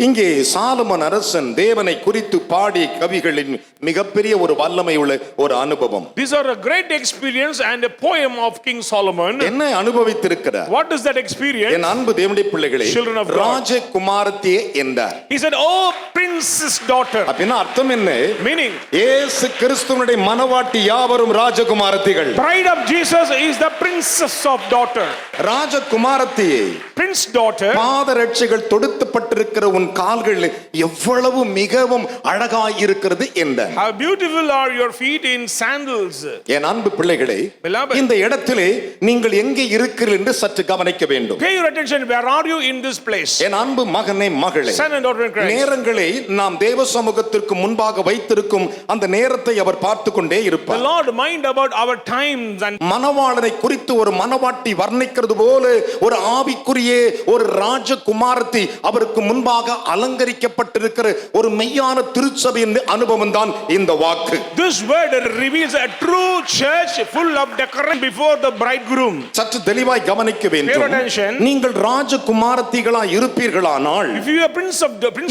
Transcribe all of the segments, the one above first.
இங்கே சாலமன் அரசன் தேவனை குறித்து பாடிய கவிகளின் மிகப்பெரிய ஒரு வல்லமை உள்ள ஒரு அனுபவம். These are a great experience and a poem of King Solomon. என்ன அனுபவித்திருக்கிறார்? What is that experience? என் அன்பு தேவனுடைய பிள்ளைகளே, Children of God. ராஜகுமாரத்தியே என்றார். He said, "Oh princess daughter." அப்படின்னா அர்த்தம் என்ன? Meaning, இயேசு கிறிஸ்துவினுடைய மனவாட்டி யாவரும் ராஜகுமாரத்திகள். bride of Jesus is the princess of daughter. ராஜகுமாரத்தியே, Prince daughter, பாதரட்சைகள் தொடுக்கப்பட்டிருக்கிற உன் கால்கள் எவ்வளவு மிகவும் அழகாய் இருக்கிறது என்றார். how beautiful are your feet in sandals. என் அன்பு பிள்ளைகளே, Beloved. இந்த இடத்திலே நீங்கள் எங்கே இருக்கிறீர்கள் என்று சற்று கவனிக்க வேண்டும். Pay your attention. Where are you in this place? என் அன்பு மகனே மகளே, Son and daughter in Christ. நேரங்களை நாம் தேவ சமூகத்திற்கு முன்பாக வைத்திருக்கும் அந்த நேரத்தை அவர் பார்த்து கொண்டே The இருப்பார். Lord mind about our times and மணவாளனை குறித்து ஒரு மணவாட்டி வர்ணிக்கிறது போல ஒரு ஆவிக்குரிய ஒரு ராஜகுமாரத்தி அவருக்கு முன்பாக அலங்கரிக்கப்பட்டிருக்கிற ஒரு மெய்யான திருச்சபையின் அனுபவம் தான் இந்த வாக்கு. this word reveals a true church full of decoration before the bridegroom. சற்று தெளிவாய் கவனிக்க Pay வேண்டும். attention. நீங்கள் ராஜகுமாரத்திகளாய் இருப்பீர்களானால் If you are prince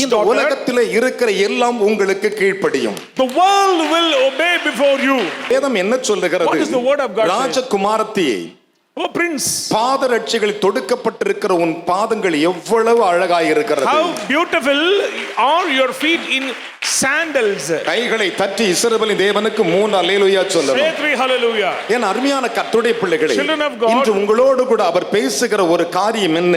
இந்த daughter, உலகத்திலே இருக்கிற எல்லாம் உங்களுக்கு கீழ்ப்படியும். the world will obey before you. வேதம் என்ன சொல்லுகிறது? What is the word of God say? ராஜகுமாரத்தியே, Oh prince, பாதரட்சைகளில் தொடுக்கப்பட்டிருக்கிற உன் பாதங்கள் எவ்வளவு அழகாய் இருக்கிறது. how beautiful are your feet in sandals. கைகளை தட்டி இஸ்ரவேலின் தேவனுக்கு 3 அல்லேலூயா Say சொல்லணும். 3 hallelujah. என் அருமையான கர்த்தருடைய பிள்ளைகளே, Children of God. இன்று உங்களோடு கூட அவர் பேசுகிற ஒரு காரியம் என்ன?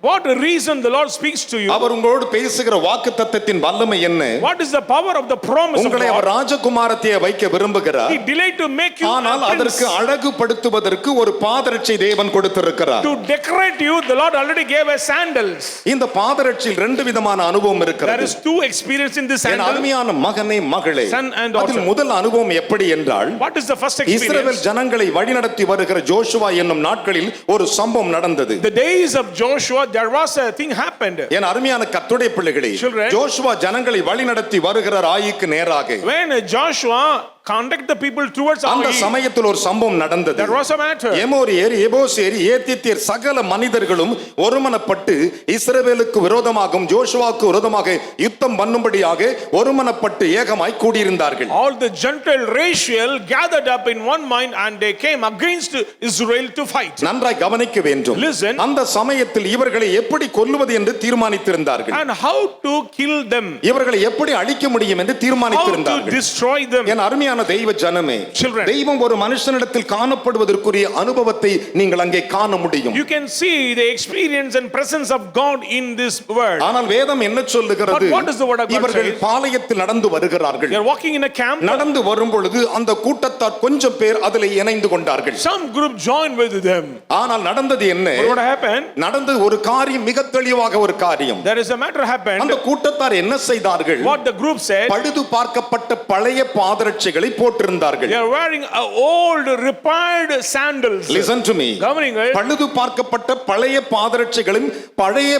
What reason the Lord speaks to you? அவர் உங்களோடு பேசுகிற வாக்குத்தத்தத்தின் வல்லமை என்ன? What is the power of the promise of உங்களை அவர் God? ராஜகுமாரத்தியை வைக்க விரும்புகிறார். He delayed to make you ஆனால் a prince. அதற்கு அழகுபடுத்துவதற்கு ஒரு பாதரட்சை தேவன் கொடுத்திருக்கிறார். To decorate you, the Lord already gave us sandals. இந்த பாதரட்சையில் 2 விதமான அனுபவம் There இருக்கிறது. is 2 experience in this N sandal. அருமையான மகனே மகளே, Son and daughter. அதில் முதல் அனுபவம் எப்படி என்றால், What is the first Israel experience? ஜனங்களை வழிநடத்தி வருகிற ஜோஷுவா என்னும் நாட்களில் ஒரு சம்பவம் நடந்தது. The days of Joshua, there was a thing happened. என் அருமையான கர்த்தருடைய பிள்ளைகளே, Children. ஜோஷுவா ஜனங்களை வழிநடத்தி வருகிறார் ஆயிக்கு நேராக. When Joshua conduct the people towards அந்த Ai, சமயத்தில் ஒரு சம்பவம் நடந்தது. there was a matter. எமோரியர், எபோசியர், ஏத்தியர் சகல மனிதர்களும் ஒருமனப்பட்டு இஸ்ரவேலுக்கு விரோதமாகவும் ஜோஷுவாவுக்கு விரோதமாக யுத்தம் பண்ணும்படியாக ஒருமனப்பட்டு ஏகமாய் கூடியிருந்தார்கள். All the Gentile racial gathered up in one mind and they came against Israel to fight. நன்றாய் கவனிக்க வேண்டும். Listen. அந்த சமயத்தில் இவர்களை எப்படி கொல்லுவது என்று தீர்மானித்திருந்தார்கள். And how to kill them, இவர்களை எப்படி அழிக்க முடியும் என்று how to தீர்மானித்திருந்தார்கள். destroy them. என் அருமையான தெய்வ ஜனமே, Children. தெய்வம் ஒரு மனுஷனிடத்தில் காணப்படுவதற்குரிய அனுபவத்தை நீங்கள் அங்கே காண முடியும். You can see the experience and presence of God in this word. ஆனால் வேதம் என்ன சொல்லுகிறது? But what does the word of God இவர்கள் say? பாளையத்தில் நடந்து வருகிறார்கள். They are walking in a camp. நடந்து வரும் பொழுது அந்த கூட்டத்தார் கொஞ்சம் பேர் அதில் இணைந்து கொண்டார்கள். Some group joined with them. ஆனால் நடந்தது என்ன? But what happened? நடந்து ஒரு காரியம் மிக தெளிவாக ஒரு காரியம். There is a matter happened. அந்த கூட்டத்தார் என்ன செய்தார்கள்? What the group said? பழுது பார்க்கப்பட்ட பழைய பாதரட்சைகளை போட்டிருந்தார்கள். They are wearing old repaired sandals. Listen to me. கவனிங்கள். பழுது பார்க்கப்பட்ட பழைய பாதரட்சைகளும் பழைய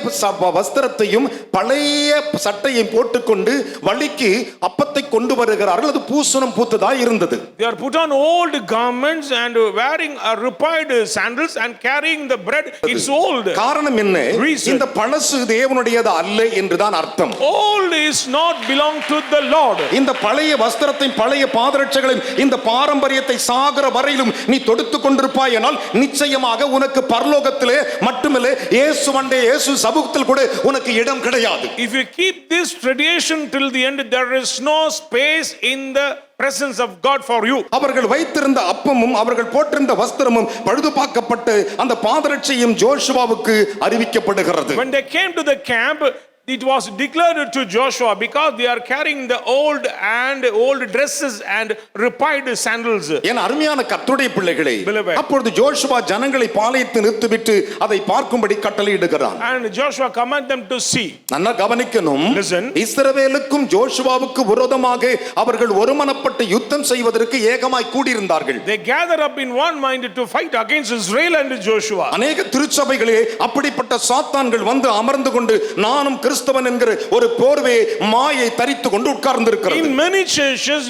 வஸ்திரத்தையும் பழைய சட்டையும் போட்டுக்கொண்டு வழிக்கு அப்பத்தை கொண்டு வருகிறார்கள். அது பூசணம் பூத்ததாய் இருந்தது. They are put on old garments and wearing repaired sandals and carrying the bread. It's old. காரணம் என்ன? Reason. இந்த பழசு தேவனுடையது அல்ல என்றுதான் அர்த்தம். Old is not belong to the Lord. இந்த பழைய வஸ்திரத்தை பழைய பாதரட்சைகளையும் இந்த பாரம்பரியத்தை சாகர வரையிலும் நீ தொடுத்துக் கொண்டிருப்பாய் எனால் நிச்சயமாக உனக்கு பரலோகத்திலே மட்டுமில்லை இயேசுவண்டே இயேசு சமூகத்தில் கூட உனக்கு இடம் கிடையாது. If you keep this tradition till the end, there is no space in the presence of God for you. அவர்கள் வைத்திருந்த அப்பமும் அவர்கள் போட்டிருந்த வஸ்திரமும் பழுது பார்க்கப்பட்டு அந்த பாதரட்சையும் ஜோஷுவாவுக்கு அறிவிக்கப்படுகிறது. When they came to the camp, it was declared to Joshua because they are carrying the old dresses and repaired sandals. என் அருமையான கர்த்தருடைய பிள்ளைகளே, Beloved. அப்பொழுது ஜோஷுவா ஜனங்களை பாளையத்தில் நிறுத்திவிட்டு அதை பார்க்கும்படி கட்டளையிடுகிறான். And Joshua command them to see. நல்லா கவனிக்கணும். Listen. இஸ்ரவேலுக்கும் ஜோஷுவாவுக்கு விரோதமாக அவர்கள் ஒருமனப்பட்டு யுத்தம் செய்வதற்கு ஏகமாய் கூடியிருந்தார்கள். They gather up in one mind to fight against Israel and Joshua. அநேக திருச்சபைகளே அப்படிப்பட்ட சாத்தான்கள் வந்து அமர்ந்து கொண்டு நானும் கிறிஸ்தவன் என்கிற ஒரு போர்வையை மாயை தரித்து கொண்டு உட்கார்ந்திருக்கிறது. In many churches,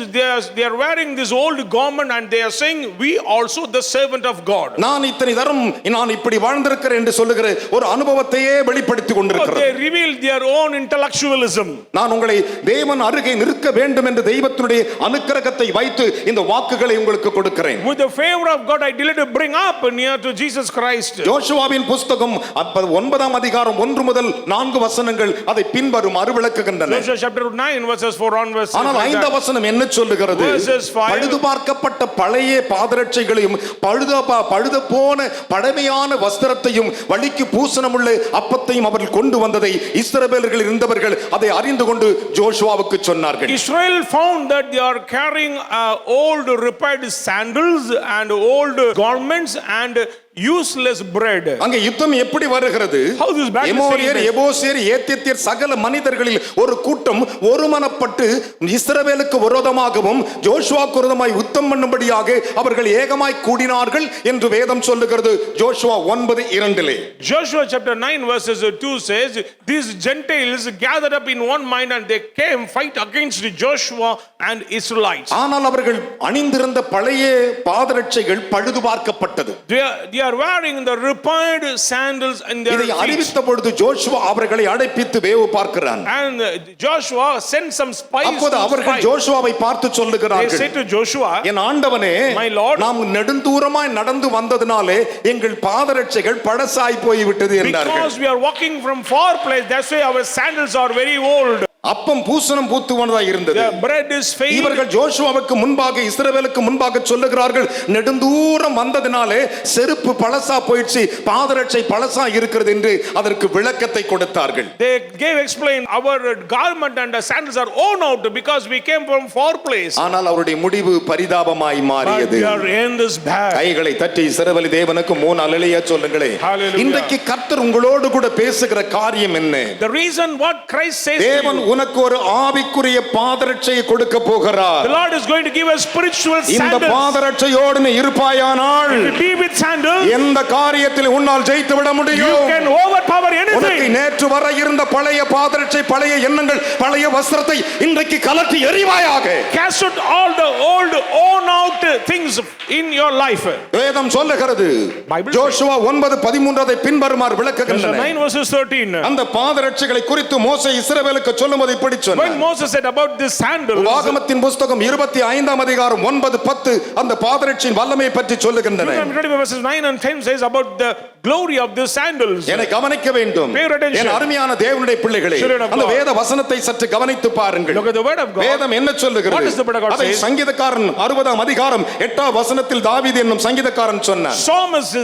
they are wearing this old garment and they are saying, we also the servant of God. நான் இத்தனை தரம் நான் இப்படி வாழ்ந்திருக்கிறேன் என்று சொல்லுகிற ஒரு அனுபவத்தையே வெளிப்படுத்தி கொண்டிருக்கிறது. They reveal their own intellectualism. நான் உங்களை தேவன் அருகே நிற்க வேண்டும் என்று தெய்வத்தினுடைய அனுக்கிரகத்தை வைத்து இந்த வாக்குகளை உங்களுக்கு கொடுக்கிறேன். With the favor of God, I delight to bring up near to Jesus Christ. யோசுவாவின் புஸ்தகம் 9ஆம் அதிகாரம் 1 முதல் 4 வசனங்கள் அதை பின்வருமாறு விளக்குகின்றன. Joshua chapter 9 verses 4 onwards. ஆனால் 5ஆம் வசனம் என்ன சொல்லுகிறது? Verses 5. பழுது பார்க்கப்பட்ட பழைய பாதரட்சைகளையும் பழுது போன பழமையான வஸ்திரத்தையும் வழிக்கு பூசணமுள்ள அப்பத்தையும் அவர்கள் கொண்டு வந்ததை இஸ்ரவேலர்கள் இருந்தவர்கள் அதை அறிந்து கொண்டு ஜோஷுவாவுக்கு சொன்னார்கள். Israel found that they are carrying old repaired sandals and old garments and useless bread. அங்க யுத்தம் எப்படி வருகிறது? How this battle is எமோரியர், எபூசியர், ஏத்தியர் சகல மனிதர்களில் ஒரு கூட்டம் ஒருமனப்பட்டு இஸ்ரவேலுக்கு விரோதமாகவும் ஜோஷுவாவுக்கு விரோதமாய் யுத்தம் பண்ணும்படியாக அவர்கள் ஏகமாய் கூடினார்கள் என்று வேதம் சொல்லுகிறது. Joshua 9:2. Joshua chapter 9 verses 2 says, these Gentiles gathered up in one mind and they came fight against Joshua and Israelites. ஆனால் அவர்கள் அணிந்திருந்த பழைய பாதரட்சைகள் பழுது பார்க்கப்பட்டது. They are wearing the repaired sandals in their இதை feet. அறிவித்த பொழுது ஜோஷுவா அவர்களை அழைப்பித்து வேவு பார்க்கிறான். And Joshua sent some spies. அப்போது அவர்கள் ஜோஷுவாவை பார்த்து They சொல்லுகிறார்கள், said to Joshua, என் ஆண்டவனே, My Lord, நாம் நெடுந்தூரமாய் நடந்து வந்ததினாலே எங்கள் பாதரட்சைகள் பழசாய் போய்விட்டது என்றார்கள். because we are walking from far place, that's why our sandals are very old. அப்பம் பூசணம் பூத்துவனதா இருந்தது. The bread is faded. இவர்கள் ஜோஷுவாவுக்கு முன்பாக இஸ்ரவேலுக்கு முன்பாக சொல்லுகிறார்கள், நெடுந்தூரம் வந்ததினாலே செருப்பு பழசா போயிடுச்சு, பாதரட்சை பழசா இருக்கிறது என்று அதற்கு விளக்கத்தை கொடுத்தார்கள். They gave explain, our garment and the sandals are worn out because we came from far place. ஆனால் அவருடைய முடிவு பரிதாபமாய் But மாறியது. their end is bad. கைகளை தட்டி இஸ்ரவேல் தேவனுக்கு 3 அல்லேலூயா சொல்லுங்களே. Hallelujah. இன்றைக்கு கர்த்தர் உங்களோடு கூட பேசுகிற காரியம் என்ன? The reason what Christ says to தேவன் you, உனக்கு ஒரு ஆவிக்குரிய பாதரட்சையை கொடுக்க போகிறார். the Lord is going to give us spiritual இந்த sandals. பாதரட்சையோடு நீ இருப்பாயானால் If you be with sandals, எந்த காரியத்தில் உன்னால் ஜெயித்து விட you முடியும். can overpower உனக்கு anything. நேற்று வரை இருந்த பழைய பாதரட்சை, பழைய எண்ணங்கள், பழைய வஸ்திரத்தை இன்றைக்கு கலட்டி எறிவாயாக. Cast out all the old worn out things in your life. வேதம் சொல்லுகிறது. Bible ஜோஷுவா 9:13 அதை பின்வருமாறு Joshua விளக்குகின்றன. 9 verses 13. அந்த பாதரட்சைகளை குறித்து மோசே இஸ்ரவேலுக்கு சொல்லும்போது இப்படி When சொன்னார். Moses said about this sandal, உபாகமத்தின் புஸ்தகம் 25ஆம் அதிகாரம் 9-10 அந்த பாதரட்சையின் வல்லமையை பற்றி சொல்லுகின்றன. verses 9 and 10 says about the glory of the sandals. என்னை கவனிக்க வேண்டும். Pay attention. என் அருமையான தேவனுடைய பிள்ளைகளே, Children of அந்த God. வேத வசனத்தை சற்று கவனித்து பாருங்கள். Look at the word of God. வேதம் என்ன What சொல்லுகிறது? does the word of God அதை say? சங்கீதக்காரன் 60ஆம் அதிகாரம் 8ஆம் வசனத்தில் தாவீது என்னும் சங்கீதக்காரன் சொன்னார். Psalmist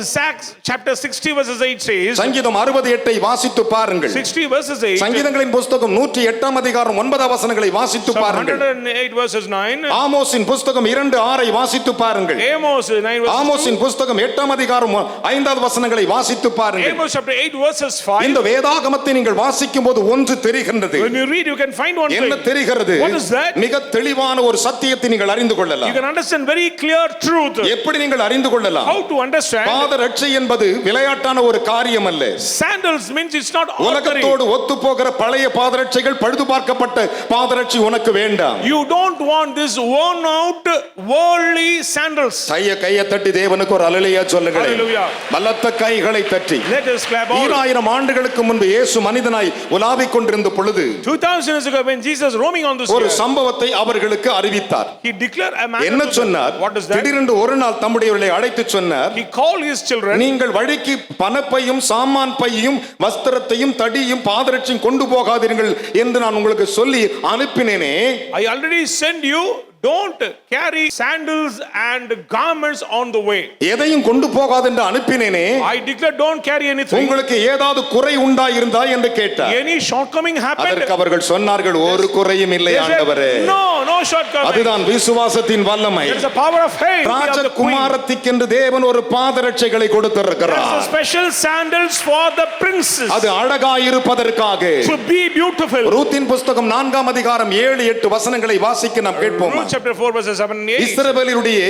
chapter 60 verses 8 says, சங்கீதம் 68 வாசித்து பாருங்கள். 60 verses 8, சங்கீதங்களின் புஸ்தகம் 108ஆம் அதிகாரம் 9ஆம் வசனங்களை வாசித்து பாருங்கள். 108 verses 9, ஆமோஸின் புஸ்தகம் 2:6 வாசித்து பாருங்கள். Amos 9 verses ஆமோஸின் 2, புஸ்தகம் 8ஆம் அதிகாரம் 5ஆம் வசனங்களை வாசித்து பாருங்கள். Amos chapter 8 verses 5. இந்த வேதாகமத்தை நீங்கள் வாசிக்கும் போது ஒன்று தெரிகின்றது. When you read, you can find one என்ன thing. தெரிகிறது? What is that? மிக தெளிவான ஒரு சத்தியத்தை நீங்கள் அறிந்து You கொள்ளலாம். can understand very clear truth. எப்படி நீங்கள் அறிந்து கொள்ளலாம்? How to understand? பாதரட்சை என்பது விளையாட்டான ஒரு காரியம் அல்ல. Sandals means it's not ordinary. உலகத்தோடு ஒத்து போகிற பழைய பாதரட்சைகள், பழுது பார்க்கப்பட்ட பாதரட்சை உனக்கு வேண்டாம். You don't want this worn out worldly sandals. கையை தட்டி தேவனுக்கு ஒரு அல்லேலூயா சொல்லுங்கள். Hallelujah. பலத்த கைகளை தட்டி. Let us clap all. 2000 ஆண்டுகளுக்கு முன்பு இயேசு மனிதனாய் உலாவிக் கொண்டிருந்த பொழுது 2000 years ago when Jesus roaming on this ஒரு earth, சம்பவத்தை அவர்களுக்கு அறிவித்தார். he declared a matter என்ன to them. சொன்னார்? What is that? திடீரென்று ஒரு நாள் தம்முடையவர்களை அழைத்து சொன்னார், He called his children. நீங்கள் வழிக்கு பணப்பையும் சாமான் பையும் வஸ்திரத்தையும் தடியும் பாதரட்சையும் கொண்டு போகாதீர்கள் என்று நான் உங்களுக்கு சொல்லி அனுப்பினேனே. I already sent you. Don't carry sandals and garments on the way. எதையும் கொண்டு போகாது என்று அனுப்பினேனே. I declare don't carry anything. உங்களுக்கு ஏதாவது குறை உண்டாயிருந்தா என்று கேட்டார். Any shortcoming happened? அதற்கு அவர்கள் சொன்னார்கள், ஒரு குறையும் இல்லை They said, ஆண்டவரே. no shortcoming. அதுதான் விசுவாசத்தின் வல்லமை. There is a power of faith. ராஜகுமாரத்திக்கென்று தேவன் ஒரு பாதரட்சைகளை கொடுத்திருக்கிறார். There is a special sandals for the princes. அது அழகாயிருப்பதற்காக. To be beautiful. ரூத்தின் புஸ்தகம் 4ஆம் அதிகாரம் 7-8 வசனங்களை வாசிக்க நாம் கேட்போம். Ruth chapter 4 verses 7 and 8. இஸ்ரவேலினுடைய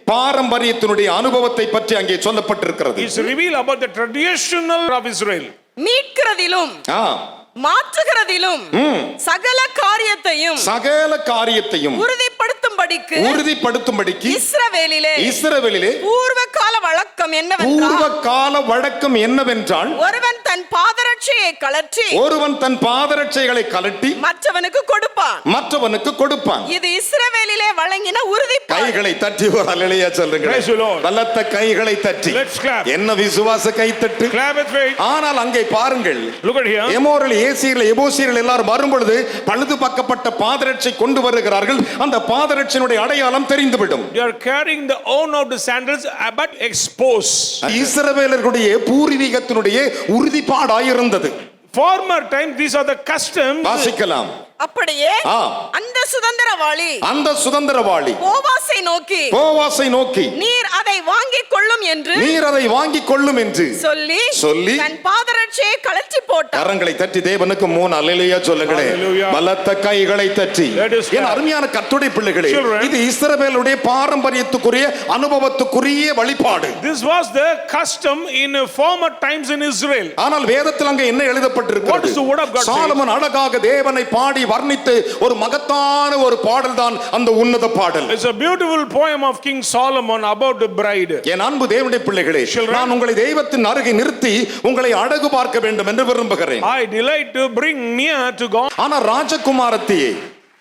பாரம்பரியத்தினுடைய அனுபவத்தை பற்றி அங்கே சொல்லப்பட்டிருக்கிறது. It's revealed about the traditional of Israel. மீட்கிறதிலும் மாற்றுகிறதிலும் சகல காரியத்தையும் சகல காரியத்தையும் உறுதிப்படுத்தும்படிக்கு இஸ்ரவேலிலே பூர்வ கால வழக்கம் என்னவென்றால் ஒருவன் தன் பாதரட்சைகளை கழற்றி மற்றவனுக்கு கொடுப்பான். இது இஸ்ரவேலிலே வழங்கின உறுதி. கைகளை தட்டி ஒரு அல்லேலூயா சொல்லுங்க. பலத்த கைகளை தட்டி. என்ன விசுவாச கைத்தட்டு. ஆனால் அங்கே பாருங்கள், எமோரியல் ஏசியர்கள் எபூசியர்கள் எல்லாரும் வரும்பொழுது பழுது பார்க்கப்பட்ட பாதரட்சை கொண்டு வருகிறார்கள். அந்த பாதரட்சையினுடைய அடையாளம் தெரிந்துவிடும். They are carrying the own of the sandals but exposed. இஸ்ரவேலர்களுடைய பூர்வீகத்தினுடைய உறுதிப்பாடாயிருந்தது. Former time, these are the customs. வாசிக்கலாம். அப்படியே அந்த சுதந்திரவாளி போவாசை நோக்கி நீர் அதை வாங்கிக் கொள்ளும் என்று சொல்லி தன் பாதரட்சையை கழற்றி போட்டார். கரங்களை தட்டி தேவனுக்கு 3 அல்லேலூயா சொல்லுங்களேன். பலத்த கைகளை தட்டி. என் அருமையான கர்த்தருடைய பிள்ளைகளே, இது இஸ்ரவேலுடைய பாரம்பரியத்துக்குரிய அனுபவத்துக்குரிய வழிபாடு. This was the custom in former times in Israel. ஆனால் வேதத்தில் அங்கே என்ன எழுதப்பட்டிருக்கிறது? சாலமன் அழகாக தேவனை பாடி வர்ணித்து ஒரு மகத்தான ஒரு பாடல் தான் அந்த உன்னத பாடல். It's a beautiful poem of King Solomon about the bride. என் அன்பு தேவனுடைய பிள்ளைகளே, நான் உங்களை தெய்வத்தின் அருகே நிறுத்தி உங்களை அழகு பார்க்க வேண்டும் என்று விரும்புகிறேன். I delight to bring near to God. ஆனா ராஜகுமாரத்தியே,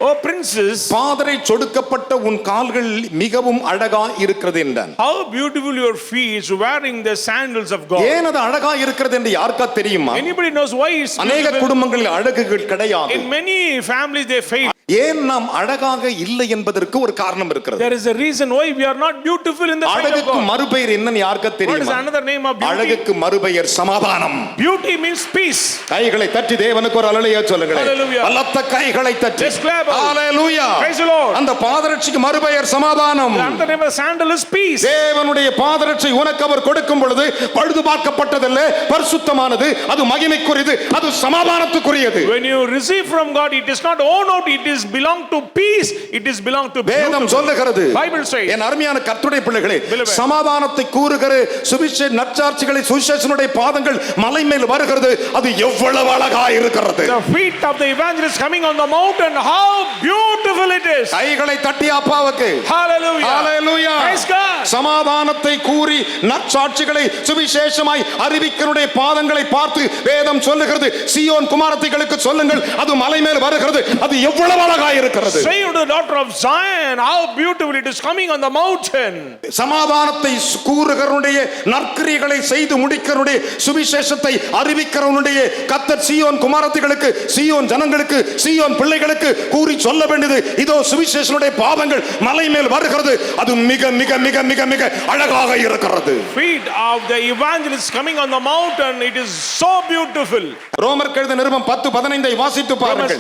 O princess, பாதரை சொடுக்கப்பட்ட உன் கால்கள் மிகவும் அழகா இருக்கிறது என்றான். How beautiful your feet wearing the sandals of God. ஏன் அது அழகா இருக்கிறது என்று யாருக்கா தெரியுமா? Anybody knows why it's அநேக குடும்பங்களில் அழகுகள் கிடையாது. In many families they fail. ஏன் நாம் அழகாக இல்லை என்பதற்கு ஒரு காரணம் இருக்கிறது. There is a reason why we are not beautiful in the sight of God. அழகுக்கு மறுபெயர் என்னன்னு யாருக்கா தெரியுமா? What is another name of beauty? அழகுக்கு மறுபெயர் சமாதானம். Beauty means peace. கைகளை தட்டி தேவனுக்கு ஒரு அல்லேலூயா சொல்லுங்களேன். பலத்த கைகளை தட்டி. ஹalleluya. Praise the Lord. அந்த பாதரட்சைக்கு மறுபெயர் சமாதானம். The name of the sandal is peace. தேவனுடைய பாதரட்சை உனக்கு அவர் கொடுக்கும் பொழுது பழுது பார்க்கப்பட்டதல்ல, பரிசுத்தமானது, அது மகிமைக்குரியது, அது சமாதானத்துக்குரியது. When you receive from God, it is not own out, it is belong to peace, it is belong to வேதம் சொல்லுகிறது. Bible says. என் அருமையான கர்த்தருடைய பிள்ளைகளே, சமாதானத்தை கூறுகிற சுவிசேஷ நற்சாட்சிகளை சுவிசேஷனுடைய பாதங்கள் மலை மேல் வருகிறது. அது எவ்வளவு அழகா இருக்கிறது. The feet of the evangelist coming on the mountain, how beautiful it is. கைகளை தட்டி அப்பாவுக்கு hallelujah hallelujah praise God. சமாதானத்தை கூறி நற்சாட்சிகளை சுவிசேஷமாய் அறிவிக்கிறவருடைய பாதங்களை பார்த்து வேதம் சொல்லுகிறது, சீயோன் குமாரத்திகளுக்கு சொல்லுங்கள், அது மலை மேல் வருகிறது, அது எவ்வளவு அழகா இருக்கிறது. Say to the daughter of Zion, how beautiful it is coming on the mountain. சமாதானத்தை கூறுகிறவனுடைய நற்கிரியைகளை செய்து முடிக்கிறவனுடைய சுவிசேஷத்தை அறிவிக்கிறவனுடைய கர்த்தர் சீயோன் குமாரத்திகளுக்கு, சீயோன் ஜனங்களுக்கு, சீயோன் பிள்ளைகளுக்கு கூறி சொல்ல வேண்டியது, இதோ சுவிசேஷனுடைய பாதங்கள் மலை மேல் வருகிறது, அது மிக மிக மிக மிக மிக அழகாக இருக்கிறது. Feet of the evangelist coming on the mountain, it is so beautiful. ரோமர் எழுதின நிருபம் 10:15 வாசித்து பாருங்கள்.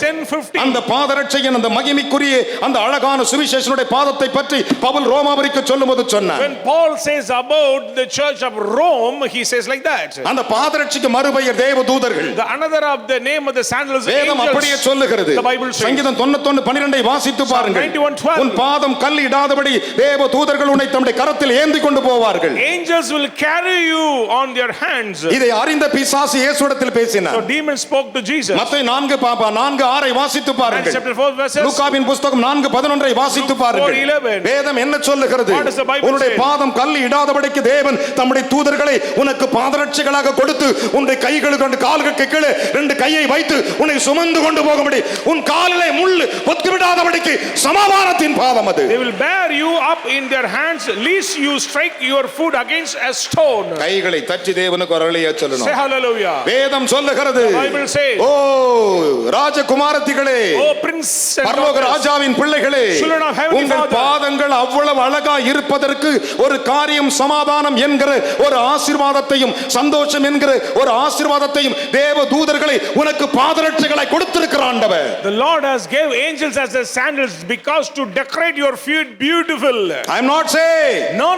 அந்த பாதரட்சையின் அந்த மகிமைக்குரிய அந்த அழகான சுவிசேஷனுடைய பாதத்தை பற்றி பவுல் ரோமாவருக்கு சொல்லும்போது சொன்னார். When Paul says about the church of Rome, he says like that. அந்த பாதரட்சைக்கு மறுபெயர் தேவதூதர்கள். The another of the name of the sandals angels. வேதம் அப்படியே சொல்லுகிறது. The Bible says. சங்கீதம் 91:12 வாசித்து பாருங்கள். உன் பாதம் கல் இடாதபடி தேவதூதர்கள் உன்னை தம்முடைய கரத்தில் ஏந்தி கொண்டு போவார்கள். Angels will carry you on their hands. இதை அறிந்த பிசாசு இயேசுவிடத்தில் பேசினார். So demons spoke to Jesus. மத்தேயு 4:6 வாசித்து பாருங்கள். Chapter 4 verses. லூக்காவின் புத்தகம் 4:11 வாசித்து பாருங்கள். வேதம் என்ன சொல்லுகிறது? உன்னுடைய பாதம் கல் இடாதபடிக்கு தேவன் தம்முடைய தூதர்களை உனக்கு பாதரட்சைகளாக கொடுத்து உன்னுடைய கைகளுக்கு ரெண்டு கால்களுக்கு கீழே ரெண்டு கையை வைத்து உன்னை சுமந்து கொண்டு போகும்படி உன் காலிலே முள் பொத்தி விடாதபடிக்கு சமாதானத்தின் பாதம் அது. They will bear you up in their hands lest you strike your foot against a stone. கைகளை தட்டி தேவனுக்கு ஒரு அல்லேலூயா சொல்லணும். Say hallelujah. வேதம் சொல்லுகிறது. The Bible says. ஓ ராஜகுமாரத்திகளே, ஓ பிரின்ஸ், பரலோக ராஜாவின் பிள்ளைகளே, உங்கள் பாதங்கள் அவ்வளவு அழகா இருப்பதற்கு ஒரு காரியம் சமாதானம் என்கிற ஒரு ஆசீர்வாதத்தையும் சந்தோஷம் என்கிற ஒரு ஆசீர்வாதத்தையும் தேவ தூதர்களை உனக்கு பாதரட்சைகளை கொடுத்திருக்கிறார் ஆண்டவர். The Lord has gave angels as the sandals because to decorate your feet beautiful. I am not saying. No.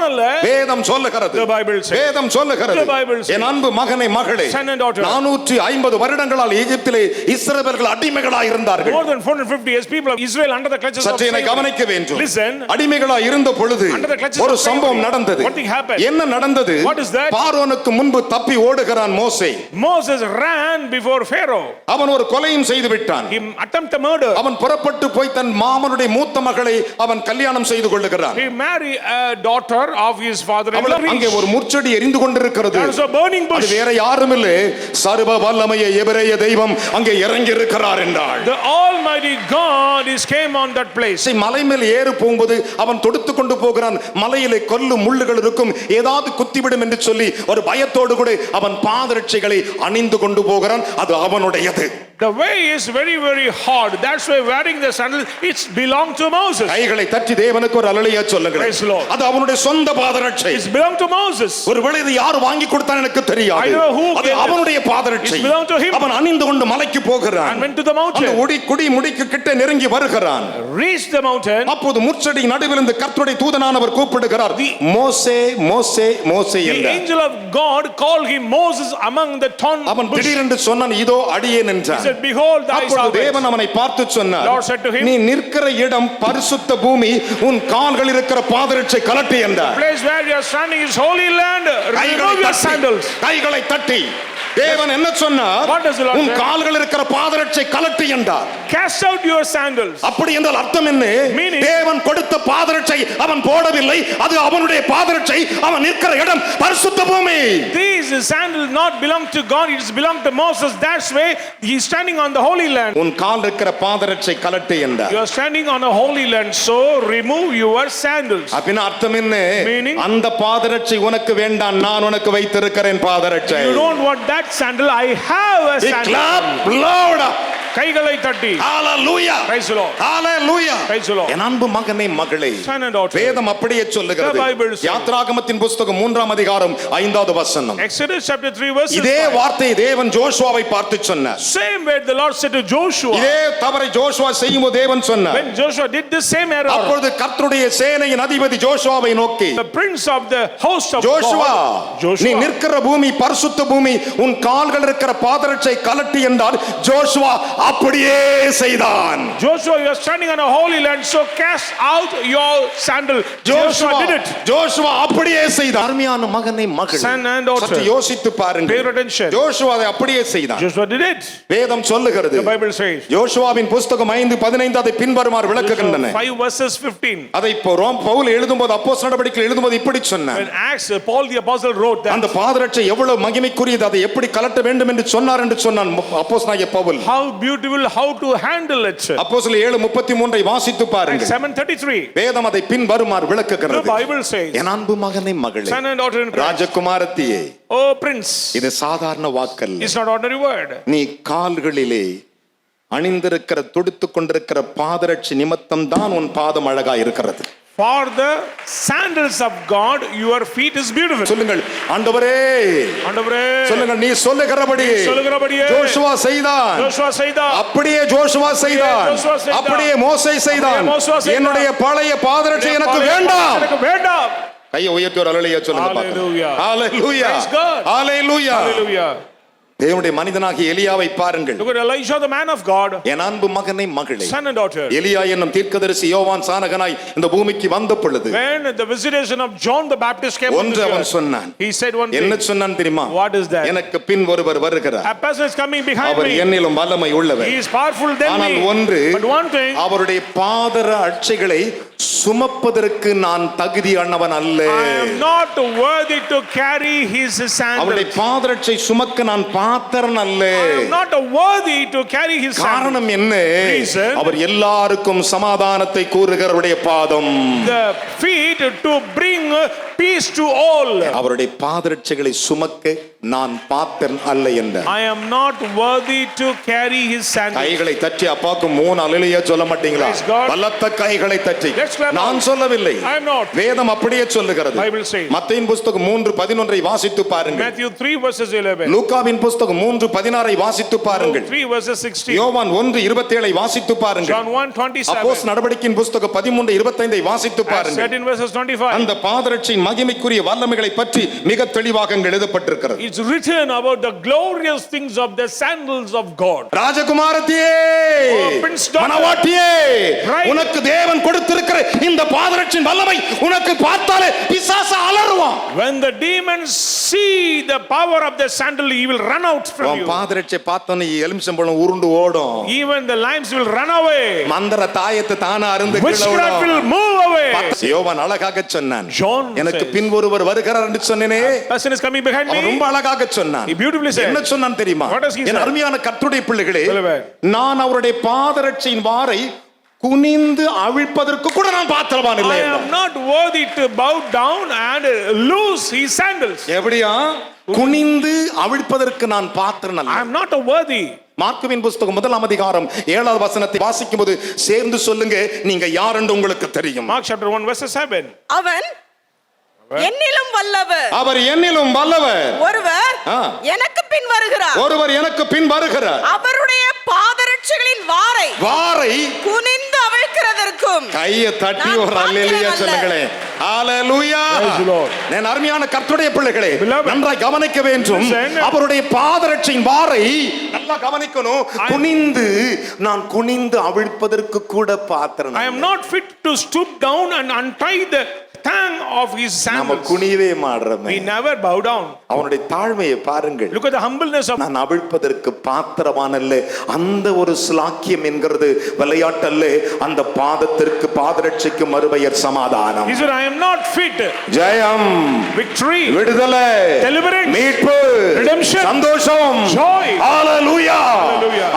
வேதம் சொல்லுகிறது. The Bible says. வேதம் சொல்லுகிறது. The Bible says. என் அன்பு மகனே மகளே, 450 வருடங்களால் எகிப்திலே இஸ்ரவேலர்கள் அடிமைகளாய் இருந்தார்கள். More than 450 50 years, people of Israel under the clutches of சற்றே என்னை slavery. கவனிக்க வேண்டும். Listen. அடிமைகளா இருந்த பொழுது Under the clutches ஒரு of சம்பவம் slavery. நடந்தது. What thing happened? என்ன நடந்தது? What is that? பார்வோனுக்கு முன்பு தப்பி ஓடுகிறான் மோசே. Moses ran before Pharaoh. அவன் ஒரு கொலையும் செய்து விட்டான். He attempted murder. அவன் புறப்பட்டு போய் தன் மாமனுடைய மூத்த மகளை அவன் கல்யாணம் செய்து கொள்ளுகிறான். He married a daughter of his father-in-law. அங்கே ஒரு முட்செடி எரிந்து கொண்டிருக்கிறது. There is a burning bush. அது வேற யாரும் இல்லை, சர்வ வல்லமைய எபிரேய தெய்வம் அங்கே இறங்கி இருக்கிறார் என்றாள். The Almighty God is came on that place. மலை மேல் ஏறு போகும்போது அவன் தொடுத்து கொண்டு போகிறான். மலையிலே கல்லும் முள்ளுகள் இருக்கும், ஏதாவது குத்திவிடும் என்று சொல்லி ஒரு பயத்தோடு கூட அவன் பாதரட்சைகளை அணிந்து கொண்டு போகிறான். அது அவனுடையது. The way is very very hard. That's why wearing the sandal it belong to Moses. கைகளை தட்டி தேவனுக்கு ஒரு அல்லேலூயா சொல்லுங்கள். Praise the Lord. அது அவனுடைய சொந்த பாதரட்சை. It belong to Moses. ஒருவேளை இது யார் வாங்கி கொடுத்தான் எனக்கு தெரியாது. I don't know who அது gave அவனுடைய பாதரட்சை. It belong to him. அவன் அணிந்து கொண்டு மலைக்கு போகிறான். And went to the mountain. அந்த குடி முடிக்கு கிட்ட நெருங்கி வருகிறான். Reached the mountain. அப்போது முட்செடி நடுவில் இருந்து கர்த்தருடைய தூதனானவர் கூப்பிடுகிறார். மோசே மோசே மோசே The என்றார். angel of God called him Moses among the thorn அவன் bush. திடீரென்று சொன்னான், இதோ அடியேன் என்றான். He said, behold thy அப்பொழுது salvation. தேவன் அவனை பார்த்து சொன்னார், Lord said to him, நீ நிற்கிற இடம் பரிசுத்த பூமி, உன் கால்கள் இருக்கிற பாதரட்சை கழட்டு என்றார். The place where you are standing is holy land. Remove your sandals. கைகளை தட்டி தேவன் என்ன சொன்னார்? What does the Lord உன் say? கால்கள் இருக்கிற பாதரட்சை கழட்டு என்றார். Cast out your sandals. அப்படி என்றால் அர்த்தம் என்ன? Meaning? தேவன் கொடுத்த பாதரட்சை அவன் போடவில்லை, அது அவனுடைய பாதரட்சை. அவன் நிற்கிற இடம் பரிசுத்த பூமி. These sandals not belong to God, it belong to Moses. That's why he is standing on the holy land. உன் கால் இருக்கிற பாதரட்சை கழட்டு என்றார். You are standing on a holy land, so remove your sandals. அப்படினா அர்த்தம் என்ன? Meaning? அந்த பாதரட்சை உனக்கு வேண்டாம், நான் உனக்கு வைத்திருக்கிறேன் பாதரட்சை. You don't want that sandal, I have a sandal. Clap louder. கைகளை தட்டி ஹalleluya. Praise the Lord. Hallelujah. Praise the Lord. என் அன்பு மகனே மகளே, Son and daughter. வேதம் அப்படியே சொல்லுகிறது. The Bible says. யாத்ராகமத்தின் புத்தகம் 3ஆம் அதிகாரம் 5வது வசனம். Exodus chapter 3 verse 5. இதே வார்த்தை தேவன் ஜோஷுவாவை பார்த்து சொன்னார். Same way the Lord said to Joshua. இதே தவறை ஜோஷுவா செய்யும்போது தேவன் சொன்னார். When Joshua did the same error. அப்பொழுது கர்த்தருடைய சேனையின் அதிபதி ஜோஷுவாவை நோக்கி, The prince of the host of Joshua, God. நீ நிற்கிற பூமி பரிசுத்த பூமி, உன் கால்கள் இருக்கிற பாதரட்சை கழட்டு என்றார். ஜோஷுவா அப்படியே செய்தான். Joshua, you are standing on a holy land, so cast out your sandal. Joshua did it. Joshua அப்படியே செய்தான். அருமையான மகனே மகளே, Son and daughter. சற்று யோசித்து பாருங்கள். Pay attention. ஜோஷுவா அதை அப்படியே செய்தான். Joshua did it. வேதம் சொல்லுகிறது. The Bible says. யோசுவாவின் புத்தகம் 5:15 அதை பின்வருமாறு விளக்குகின்றன. 5 verses 15. அதை பவுல் எழுதும்போது அப்போஸ்தலர் நடவடிக்கையில் எழுதும்போது இப்படி சொன்னார். When Acts, Paul the apostle wrote that. அந்த பாதரட்சை எவ்வளவு மகிமைக்குரியது, அதை எப்படி கழட்ட வேண்டும் என்று சொன்னார் என்று சொன்னான் அப்போஸ்தலனாகிய Pavul. How beautiful, how to handle it. அப்போஸ்தலர் 7:33 வாசித்து பாருங்கள். 7:33. வேதம் அதை பின்வருமாறு விளக்குகிறது. The Bible says. என் அன்பு மகனே மகளே, Son and daughter in Christ. ராஜகுமாரத்தியே, Oh prince. இது சாதாரண வாக்கல்ல. It's not ordinary word. நீ கால்களிலே அணிந்திருக்கிற தொடுத்து கொண்டிருக்கிற பாதரட்சை நிமித்தம் தான் உன் பாதம் அழகா இருக்கிறது. For the sandals of God, your feet is beautiful. சொல்லுங்கள், ஆண்டவரே, ஆண்டவரே, சொல்லுங்கள், நீ சொல்லுகிறபடி சொல்லுகிறபடியே ஜோஷுவா செய்தான். ஜோஷுவா செய்தான். அப்படியே ஜோஷுவா செய்தான். ஜோஷுவா செய்தான். அப்படியே மோசே செய்தான். அப்படியே மோசே செய்தான். என்னுடைய பழைய பாதரட்சை எனக்கு வேண்டாம். எனக்கு வேண்டாம். கையை உயர்த்தி ஒரு அல்லேலூயா சொல்லுங்க பாக்கலாம். Hallelujah. ஹalleluya. Praise God. ஹalleluya. Hallelujah. தேவனுடைய மனிதனாகிய எலியாவை பாருங்கள். Look at Elijah, the man of God. என் அன்பு மகனே மகளே, Son and daughter. எலியா என்னும் தீர்க்கதரிசி யோவான் சானகனாய் இந்த பூமிக்கு வந்த பொழுது When the visitation of John the Baptist came on ஒன்று this அவன் earth, சொன்னான். he said one thing. என்ன சொன்னான் தெரியுமா? What is that? எனக்கு பின் ஒருவர் வருகிறார், A person is coming behind our me. என்னிலும் வல்லமை உள்ளவர். He is powerful than ஆனால் me. ஒன்று, But one thing, அவருடைய பாதர அட்சைகளை சுமப்பதற்கு நான் தகுதியானவன் அல்ல. I am not worthy to carry his அவருடைய sandals. பாதரட்சை சுமக்க நான் பாத்திரன் அல்ல. I am not worthy to carry his sandals. காரணம் என்ன? Reason? அவர் எல்லாருக்கும் சமாதானத்தை கூறுகிறவருடைய பாதம். The feet to bring peace to all. அவருடைய பாதரட்சைகளை சுமக்க நான் பாத்திரன் அல்ல என்றார். I am not worthy to carry his sandals. கைகளை தட்டி அப்பாக்கு 3 அல்லேலூயா சொல்ல மாட்டீங்களா? Praise God. பலத்த கைகளை தட்டி. Let's clap. நான் சொல்லவில்லை, I am not. வேதம் அப்படியே சொல்லுகிறது. Bible says. மத்தேயின் புத்தகம் 3:11 வாசித்து பாருங்கள். Matthew 3 verses 11. லூக்காவின் புத்தகம் 3:16 வாசித்து பாருங்கள். 3 verses 16. யோவான் 1:27 வாசித்து பாருங்கள். John 1:27. அப்போஸ்தலர் நடவடிக்கையின் புத்தகம் 13:25 வாசித்து பாருங்கள். 13 verses 25. அந்த பாதரட்சியின் மகிமைக்குரிய வல்லமைகளை பற்றி மிக தெளிவாக அங்கு எழுதப்பட்டிருக்கிறது. It's written about the glorious things of the sandals of God. ராஜகுமாரத்தியே, Prince daughter, மணவாட்டியே, bride, உனக்கு தேவன் கொடுத்திருக்கிற இந்த பாதரட்சியின் வல்லமை உனக்கு பார்த்தாலே பிசாசு அலறுவான். when the demons see the power of the sandal, he will run out from you. பாதரட்சியை பார்த்தோன்னே எலுமிச்சம்பழம் உருண்டு ஓடும். Even the lions will run away. மந்திர தாயத்தை தானா அருந்து Witchcraft will move away. யோவான் அழகாக சொன்னான், John எனக்கு says, பின் ஒருவர் வருகிறார் என்று சொன்னேனே. person is coming behind அவன் me. ரொம்ப அழகாக சொன்னான். He beautifully said. என்ன சொன்னான் தெரியுமா? What does he N say? அருமையான கர்த்தருடைய பிள்ளைகளே, Beloved, நான் அவருடைய பாதரட்சியின் வாரை குனிந்து அவிழ்ப்பதற்கு கூட நான் பாத்திரவான் இல்லை. I am not worthy to bow down and loose his sandals. எப்படியா? குனிந்து அவிழ்ப்பதற்கு நான் பாத்திரன் அல்ல. I am not worthy. மார்க்குவின் புத்தகம் 1 அதிகாரம் 7வது வசனத்தை வாசிக்கும்போது சேர்ந்து சொல்லுங்க, நீங்க யார் என்று உங்களுக்கு தெரியும். Mark chapter 1 verse 7. அவன் என்னிலும் வல்லவர், அவர் என்னிலும் வல்லவர், ஒருவர் எனக்கு பின் வருகிறார், ஒருவர் எனக்கு பின் வருகிறார், அவருடைய பாதரட்சைகளின் வாரை குனிந்து அவிழ்க்கிறதற்கும். கையை தட்டி ஒரு அல்லேலூயா சொல்லுங்களேன். ஹalleluya. நான் அருமையான கர்த்தருடைய பிள்ளைகளே, நன்றாய் கவனிக்க வேண்டும். அவருடைய பாதரட்சையின் வாரை நல்லா கவனிக்கணும். நான் குனிந்து அவிழ்ப்பதற்கு கூட பாத்திரன். I am not fit to stoop down and untie the thang of his sandals. குனியவே மாட்டறமே. We never bow down. அவனுடைய தாழ்மையை பாருங்கள். Look at the humbleness of. நான் அவிழ்ப்பதற்கு பாத்திரவானல்ல. அந்த ஒரு ஸ்லாக்கியம் என்கிறது விளையாட்டல்ல. அந்த பாதத்திற்கு பாதரட்சைக்கு மறுபெயர் சமாதானம். He said, I am not fit. Jayam, victory, விடுதலை, deliverance, மீட்பு, redemption, சந்தோஷம், joy. ஹalleluya.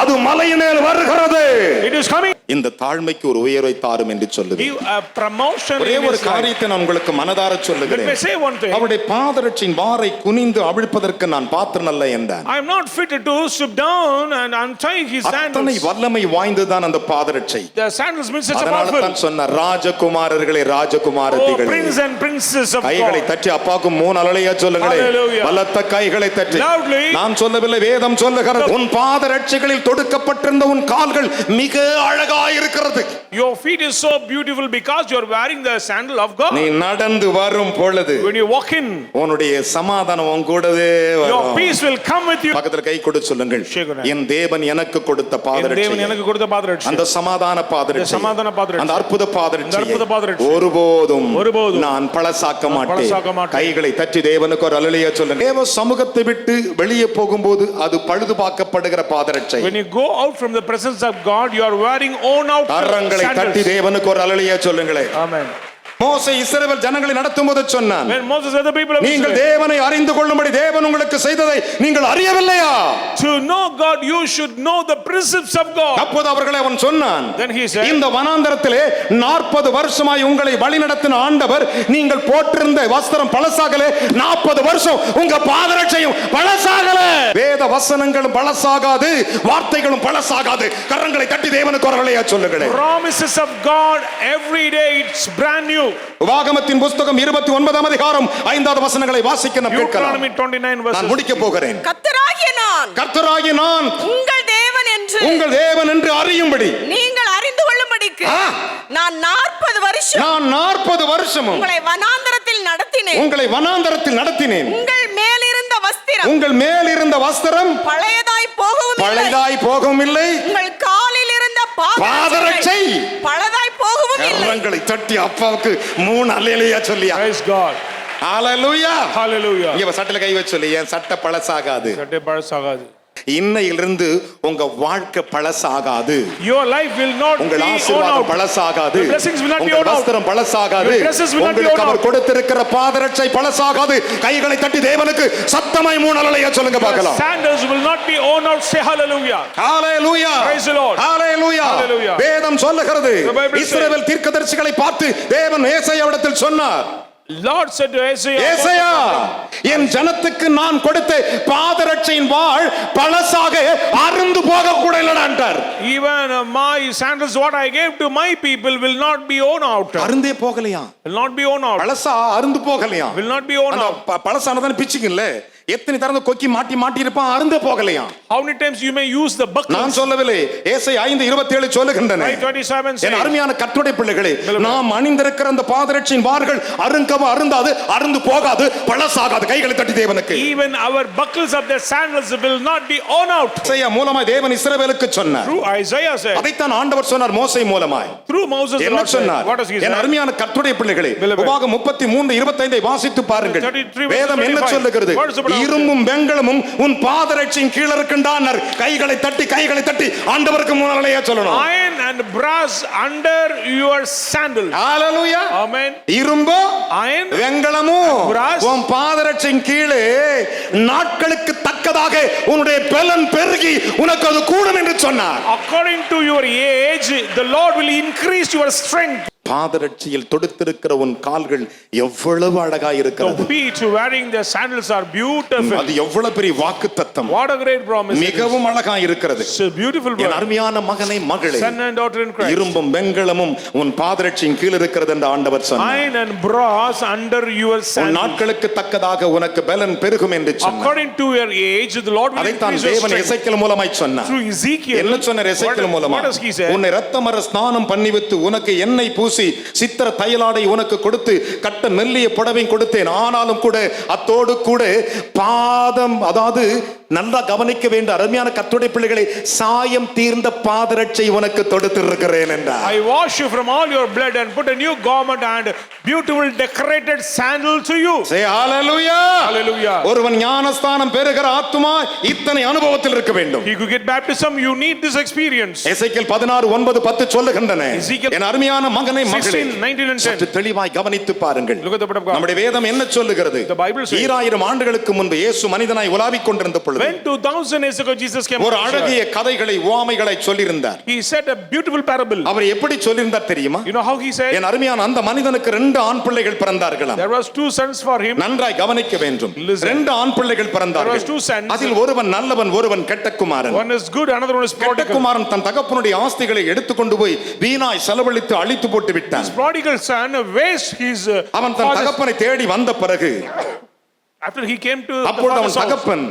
அது மலையின் மேல் வருகிறது. It is coming. இந்த தாழ்மைக்கு ஒரு உயர்வை தாரும் என்று சொல்லுது. Give a promotion. ஒரே ஒரு காரியத்தை நான் உங்களுக்கு மனதார சொல்லுகிறேன். Let me say one thing. அவருடைய பாதரட்சியின் வாரை குனிந்து அவிழ்ப்பதற்கு நான் பாத்திரன் அல்ல என்றான். I am not fit to stoop down and untie his sandals. அத்தனை வல்லமை வாய்ந்ததுதான் அந்த பாதரட்சை. The sandals means such a அதனால powerful. தான் சொன்னார், ராஜகுமாரர்களே, ராஜகுமாரத்திகளே, oh prince and princess of God. கைகளை தட்டி அப்பாவுக்கு 3 அலையா சொல்லுங்களே. பலத்த கைகளை தட்டி. நான் சொல்லவில்லை, வேதம் சொல்லுகிறது. உன் பாதரட்சைகளில் தொடுக்கப்பட்டிருந்த உன் கால்கள் மிக அழகாய் இருக்கிறது. Your feet is so beautiful because you are wearing the sandal of God. நீ நடந்து வரும் பொழுது when you walk in, உன்னுடைய சமாதானம் உன் கூடவே வரும். your peace will come with you. பக்கத்துல கை கொடு சொல்லுங்கள், என் தேவன் எனக்கு கொடுத்த பாதரட்சை, தேவன் எனக்கு கொடுத்த பாதரட்சை, அந்த சமாதான பாதரட்சை, சமாதான பாதரட்சை, அந்த அற்புத பாதரட்சை ஒருபோதும் நான் பழசாக்க மாட்டேன். கைகளை தட்டி தேவனுக்கு ஒரு அல்லேலூயா சொல்லுங்க. தேவ சமூகத்தை விட்டு வெளியே போகும்போது அது பழுது பார்க்கப்படுகிற பாதரட்சை. when you go out from the presence of God, you are wearing worn out கரங்களை தட்டி தேவனுக்கு ஒரு அல்லேலூயா சொல்லுங்களே. ஆமென். மோசே இஸ்ரவேல் ஜனங்களை நடத்தும்போது சொன்னான், when Moses led the people of நீங்கள் Israel, தேவனை அறிந்து கொள்ளும்படி தேவன் உங்களுக்கு செய்ததை நீங்கள் அறியவில்லையா? to know God you should know the precepts of God. அப்போது அவர்களை அவன் சொன்னான், then he said, இந்த வனாந்தரத்திலே 40 வருஷமாய் உங்களை வழிநடத்தின ஆண்டவர், நீங்கள் போட்டிருந்த வஸ்திரம் பழசாகலே, 40 வருஷம் உங்க பாதரட்சையும் பழசாகல. வேத வசனங்களும் பழசாகாது, வார்த்தைகளும் பழசாகாது. கரங்களை தட்டி தேவனுக்கு ஒரு அல்லேலூயா சொல்லுங்களே. promises of God every day it's brand new. உபாகமத்தின் புத்தகம் 29 அதிகாரம் 5வது வசனங்களை வாசிக்க நாம் கேட்கலாம். Deuteronomy 29 verses. நான் முடிக்க போகிறேன். கர்த்தராகிய நான் உங்கள் தேவன் என்று அறியும்படி நீங்கள் அறிந்து கொள்ளும்படிக்கு நான் 40 வருஷமும் உங்களை வனாந்தரத்தில் நடத்தினேன். உங்கள் மேல் இருந்த வஸ்திரம் பழையதாய் போகவும் இல்லை. உங்கள் காலில் இருந்த பாதரட்சை பழுதாய் போகவும் இல்லை. கரங்களை தட்டி அப்பாவுக்கு 3 அல்லேலூயா சொல்லியா. praise God. ஹalleluya. hallelujah. இங்க சட்டல கை வச்சு சொல்லி, என் சட்டை பழசாகாது. சட்டை பழசாகாது. இன்னையிலிருந்து உங்க வாழ்க்கை பழசாகாது. your life will not உங்கள் be ஆசீர்வாதம் பழசாகாது. your blessings will not be உங்கள் வஸ்திரம் பழசாகாது. உங்களுக்கு அவர் கொடுத்திருக்கிற பாதரட்சை பழசாகாது. கைகளை தட்டி தேவனுக்கு சத்தமாய் 3 அல்லேலூயா சொல்லுங்க பார்க்கலாம். sandals will not be worn out. say hallelujah. hallelujah. praise the Lord. hallelujah. வேதம் சொல்லுகிறது, இஸ்ரவேல் தீர்க்கதரிசிகளை பார்த்து தேவன் ஏசாயாவிடத்தில் சொன்னார், Lord said to ஏசாயா, என் ஜனத்துக்கு நான் கொடுத்த பாதரட்சையின் வாள் பழசாக அறுந்து போக கூட இல்லடான்றார். even my sandals what I gave to my people will not be worn out. அறுந்தே போகலையா? will not be worn out. பழசா அறுந்து போகலையா? will not be worn out. பழசானதான பிச்சுக்குல்ல. எத்தனை தடவை கொக்கி மாட்டி மாட்டி இருப்பான், அருந்து போகலையா? How many times you may use the buckles? நான் சொல்லவில்லை, ஏசாயா 5:27 சொல்லுகின்றன. 5:27 என் அருமையான கர்த்தருடைய பிள்ளைகளே, நாம் அணிந்திருக்கிற அந்த பாதரட்சியின் வார்கள் அருந்தாது, அருந்து போகாது, பழசாகாது. கைகளை தட்டி தேவனுக்கு. Even our buckles of the sandals will not be worn out. ஏசாயா மூலமாய் தேவன் இஸ்ரவேலுக்கு சொன்னார். Through Isaiah said. அதைத்தான் ஆண்டவர் சொன்னார் மோசே மூலமாய். Through Moses என்ன சொன்னார்? what does he say? என் அருமையான கர்த்தருடைய பிள்ளைகளே, உபாகம் 33:25 வாசித்து பாருங்கள். வேதம் என்ன சொல்லுகிறது? இரும்பும் வெண்கலமும் உன் பாதரட்சியின் கீழ இருக்கின்றார். கைகளை தட்டி ஆண்டவருக்கு முன்னாலேயே சொல்லணும். Iron and brass under your sandals. Hallelujah. Amen. இரும்பு iron வெண்கலமும் brass உன் பாதரட்சியின் கீழே நாட்களுக்கு தக்கதாக உன்னுடைய பலன் பெருகி உனக்கு அது கூடும் என்று சொன்னார். According to your age, the Lord will increase your strength. பாதரட்சியில் தொடுத்திருக்கிற உன் கால்கள் எவ்வளவு அழகா இருக்கிறது. The feet wearing the sandals are beautiful. அது எவ்வளவு பெரிய வாக்குத்தத்தம். What a great promise. மிகவும் அழகா இருக்கிறது. It's a beautiful என் அருமையான மகனை மகளே, son and daughter in Christ. இரும்பும் வெண்கலமும் உன் பாதரட்சியின் கீழ் இருக்கிறது என்று ஆண்டவர் சொன்னார். Iron and brass under your உன் sandals. நாட்களுக்கு தக்கதாக உனக்கு பலன் பெருகும் என்று சொன்னார். According to your age, the Lord will அதைத்தான் increase your தேவன் strength. எசேக்கியேல் மூலமாய் சொன்னார். Through Ezekiel. என்ன சொன்னார் எசேக்கியேல் மூலமா? What does he say? உன்னை இரத்தமர ஸ்நானம் பண்ணிவிட்டு உனக்கு எண்ணெய் பூசி சித்திர தையலாடை உனக்கு கொடுத்து கட்ட மெல்லிய புடவையும் கொடுத்தேன். ஆனாலும் கூட அத்தோடு கூட பாதம், அதாவது நல்லா கவனிக்க வேண்டிய அருமையான கர்த்தருடைய பிள்ளைகளை, சாயம் தீர்ந்த பாதரட்சை உனக்கு தொடுத்து இருக்கிறேன் என்றார். I wash you from all your blood and put a new garment and beautiful decorated sandal to you. Say hallelujah. Hallelujah. ஒருவன் ஞானஸ்தானம் பெறுகிற ஆத்துமா இத்தனை அனுபவத்தில் இருக்க வேண்டும். He could get baptism, you need this experience. எசேக்கியேல் 16:9-10 சொல்லுகின்றன. Ezekiel என் அருமையான மகனே மகளே, 16:19 and 10. சற்று தெளிவாய் கவனித்து பாருங்கள். Look at the word of God. நம்முடைய வேதம் என்ன சொல்லுகிறது? The Bible says. 2000 ஆண்டுகளுக்கு முன்பு இயேசு மனிதனாய் உலாவிக் கொண்டிருந்த பொழுது When 2000 years ago Jesus came, ஒரு அழகிய கதைகளை உவமைகளை சொல்லியிருந்தார். he said a beautiful parable. அவர் எப்படி சொல்லியிருந்தார் தெரியுமா? You know how he said? என் அருமையான அந்த மனிதனுக்கு 2 ஆண் பிள்ளைகள் பிறந்தார்களாம். There was 2 sons for him. நன்றாய் கவனிக்க வேண்டும். Listen. 2 ஆண் பிள்ளைகள் பிறந்தார்கள். There was 2 sons. அதில் ஒருவன் நல்லவன், ஒருவன் கெட்ட குமாரன். One is good, another one is கெட்ட prodigal. குமாரன் தன் தகப்பனுடைய ஆஸ்திகளை எடுத்துக்கொண்டு போய் வீணாய் செலவழித்து அழித்து போட்டு விட்டான். This prodigal son waste his அவன் தன் தகப்பனை தேடி வந்த பிறகு after he came to the அப்பொழுது அவன் father's house, தகப்பன்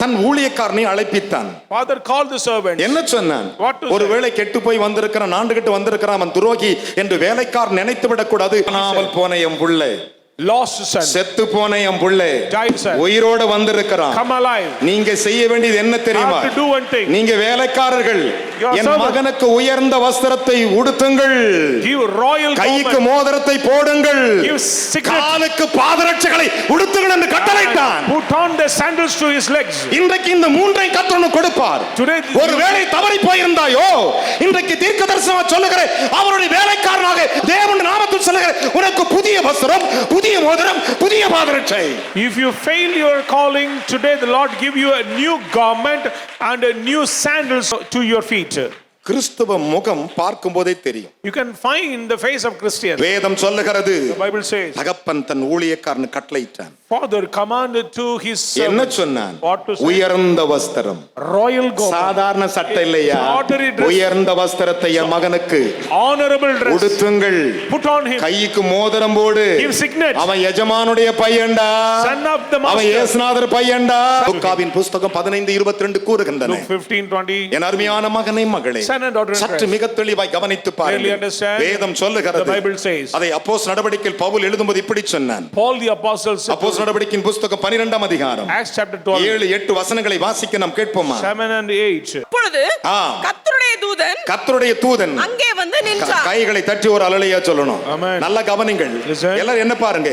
தன் ஊழியக்காரனை அழைப்பித்தான். father called the servant. என்ன சொன்னான்? What to say? ஒருவேளை கெட்டு போய் வந்திருக்கிறான், ஆண்டுகிட்டு வந்திருக்கிறான், அவன் துரோகி என்று வேலைக்காரன் நினைத்து விடக்கூடாது. காணாமல் போன என் புள்ளை, Lost son, செத்து போன என் புள்ளை died son, உயிரோடு வந்திருக்கிறான். come alive. நீங்க செய்ய வேண்டியது என்ன தெரியுமா? Have to do one thing. நீங்க வேலைக்காரர்கள் Your என் servant. மகனுக்கு உயர்ந்த வஸ்திரத்தை உடுத்துங்கள், Give royal கைக்கு garment. மோதிரத்தை போடுங்கள், Give signet. காலுக்கு பாதரட்சைகளை உடுத்துங்கள் என்று கட்டளையிட்டான். Put on the sandals to his legs. இன்றைக்கு இந்த மூன்றை கர்த்தர் கொடுப்பார். Today ஒருவேளை தவறி போயிருந்தாயோ, இன்றைக்கு தீர்க்கதரிசனமா சொல்லுகிற அவருடைய வேலைக்காரனாக தேவனுடைய நாமத்தில் சொல்லுகிற உனக்கு புதிய வஸ்திரம், புதிய மோதிரம், புதிய பாதரட்சை. if you fail your calling today, the Lord give you a new garment and a new sandals to your feet. கிறிஸ்துவ முகம் பார்க்கும் போதே தெரியும். You can find the face of Christian. வேதம் சொல்லுகிறது, The Bible says, தகப்பன் தன் ஊழியக்காரனுக்கு கட்டளையிட்டான். father commanded to his என்ன servant, சொன்னான்? what to say? உயர்ந்த வஸ்திரம், royal garment, சாதாரண சட்டை இல்லையா, ordinary dress, உயர்ந்த வஸ்திரத்தை என் மகனுக்கு honorable dress, உடுத்துங்கள், put on him, கைக்கு மோதிரம் போடு. give signet, அவன் எஜமானுடைய பையன்டா, son of the அவன் master. இயேசுநாதர் பையன்டா. லூக்காவின் புத்தகம் 15:22 கூறுகின்றன. Luke 15:20. என் அருமையான மகனை மகளே, Son and daughter in சற்று Christ. மிக தெளிவாய் கவனித்து Really பாருங்கள். understand? வேதம் சொல்லுகிறது, The Bible says, அதை அப்போஸ்தலர் நடவடிக்கையில் பவுல் எழுதும்போது இப்படி சொன்னான். Paul the apostle said, அப்போஸ்தலர் நடவடிக்கையின் புத்தகம் 12ஆம் அதிகாரம் Acts chapter 12, 7-8 வசனங்களை வாசிக்க நாம் கேட்போமா? 7 and 8. அப்பொழுது ஆ. கர்த்தருடைய தூதன் கர்த்தருடைய தூதன் அங்கே வந்து நின்றார். கைகளை தட்டி ஒரு அல்லேலூயா சொல்லணும். Amen. நல்ல கவனிங்கள். Listen. எல்லாரும் என்ன பாருங்க,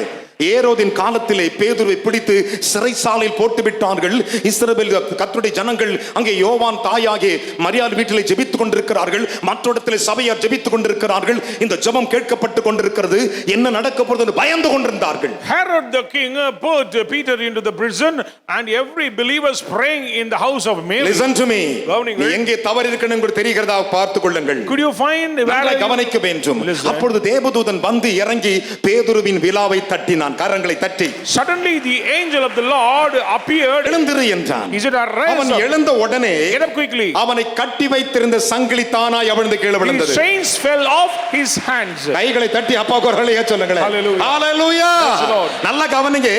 ஏரோதின் காலத்திலே பேதுருவை பிடித்து சிறைசாலையில் போட்டு விட்டார்கள். இஸ்ரவேல் கர்த்தருடைய ஜனங்கள் அங்கே யோவான் தாயாகிய மரியாள் வீட்டிலே ஜெபித்துக் கொண்டிருக்கிறார்கள், மற்ற இடத்திலே சபையார் ஜெபித்துக் கொண்டிருக்கிறார்கள். இந்த ஜெபம் கேட்கப்பட்டு கொண்டிருக்கிறது. என்ன நடக்க போறது என்று பயந்து கொண்டிருந்தார்கள். Herod the king put Peter into the prison and every believer is praying in the house of Mary. Listen to me. கவனிங்கள். நீ எங்கே தவறு இருக்கணும் என்று தெரிகிறதா பார்த்துக் கொள்ளுங்கள். Could you find நன்றாய் கவனிக்க வேண்டும். Listen. அப்பொழுது தேவதூதன் வந்து இறங்கி பேதுருவின் விலாவை தட்டினார். எழுப்பினான் கரங்களை தட்டி. Suddenly the angel of the Lord appeared. எழுந்திரு என்றான். He said, "Arise." அவன் எழுந்த உடனே Get up quickly. அவனை கட்டி வைத்திருந்த சங்கிலி தானாய் அவிழ்ந்து கீழே His விழுந்தது. chains fell off his hands. கைகளை தட்டி அப்பாவுக்கு ஒரு ஹல்லேலூயா சொல்லுங்களேன். Hallelujah. Hallelujah. Praise the Lord. நல்ல கவனிங்க.